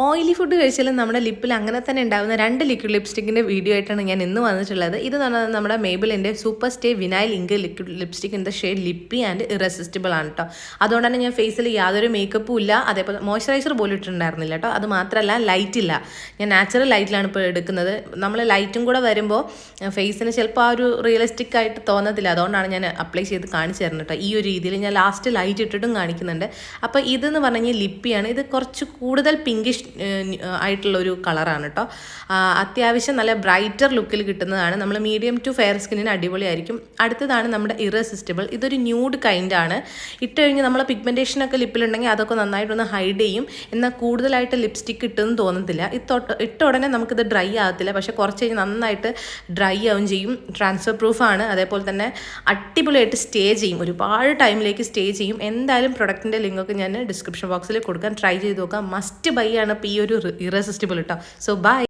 Oily food കഴിച്ചാലും നമ്മുടെ ലിപ്പിൽ അങ്ങനെ തന്നെ ഉണ്ടാകുന്ന 2 ലിക്വിഡ് ലിപ്സ്റ്റിക്കിൻ്റെ വീഡിയോ ആയിട്ടാണ് ഞാൻ ഇന്ന് വന്നിട്ടുള്ളത്. ഇത് നമ്മുടെ മേബിളിൻ്റെ super stay vinyl ink liquid lipstick in the shade lippy and irresistible ആണ് കേട്ടോ. അതുകൊണ്ടാണ് ഞാൻ ഫേസിൽ യാതൊരു മേക്കപ്പും ഇല്ല, അതേപോലെ മോയ്സ്ചറൈസർ പോലും ഇട്ടിട്ടുണ്ടായിരുന്നില്ല കേട്ടോ. അത് മാത്രമല്ല ലൈറ്റ് ഇല്ല, ഞാൻ നാച്ചുറൽ ലൈറ്റിലാണ് ഇപ്പോൾ എടുക്കുന്നത്. നമ്മൾ ലൈറ്റും കൂടെ വരുമ്പോൾ ഫേസിന് ചിലപ്പോൾ ആ ഒരു റിയലിസ്റ്റിക് ആയിട്ട് തോന്നത്തില്ല. അതുകൊണ്ടാണ് ഞാൻ അപ്ലൈ ചെയ്ത് കാണിച്ചു തരുന്നത് കേട്ടോ. ഈ ഒരു രീതിയിൽ ഞാൻ ലാസ്റ്റ് ലൈറ്റ് ഇട്ടിട്ടും കാണിക്കുന്നുണ്ട്. അപ്പോൾ ഇതെന്ന് പറഞ്ഞു കഴിഞ്ഞാൽ ലിപ്പിയാണ്. ഇത് കുറച്ച് കൂടുതൽ പിങ്കിഷ് ആയിട്ടുള്ളൊരു കളറാണ് കേട്ടോ. അത്യാവശ്യം നല്ല ബ്രൈറ്റർ ലുക്കിൽ കിട്ടുന്നതാണ്. നമ്മൾ മീഡിയം ടു ഫെയർ സ്കിന്നിന് അടിപൊളിയായിരിക്കും. അടുത്തതാണ് നമ്മുടെ ഇറസിസ്റ്റിബിൾ. ഇതൊരു ന്യൂഡ് കൈൻഡാണ്. ഇട്ട് കഴിഞ്ഞ് നമ്മൾ പിഗ്മെൻറ്റേഷനൊക്കെ ലിപ്പിലുണ്ടെങ്കിൽ അതൊക്കെ നന്നായിട്ടൊന്ന് ഹൈഡ് ചെയ്യും. എന്നാൽ കൂടുതലായിട്ട് ലിപ്സ്റ്റിക്ക് ഇട്ടെന്ന് തോന്നത്തില്ല. ഇട്ട ഉടനെ നമുക്കിത് ഡ്രൈ ആകത്തില്ല, പക്ഷേ കുറച്ച് കഴിഞ്ഞ് നന്നായിട്ട് ഡ്രൈ ആവും ചെയ്യും. ട്രാൻസ്ഫർ പ്രൂഫാണ്. അതേപോലെ തന്നെ അടിപൊളിയായിട്ട് സ്റ്റേ ചെയ്യും, ഒരുപാട് ടൈമിലേക്ക് സ്റ്റേ ചെയ്യും. എന്തായാലും പ്രൊഡക്റ്റിൻ്റെ ലിങ്കൊക്കെ ഞാൻ ഡിസ്ക്രിപ്ഷൻ ബോക്സിൽ കൊടുക്കാൻ ട്രൈ ചെയ്ത് നോക്കാം. മസ്റ്റ് ബൈ ആണ് ഇപ്പോൾ ഈ ഒരു ഇറസിസ്റ്റിബിൾ കേട്ടോ. So by.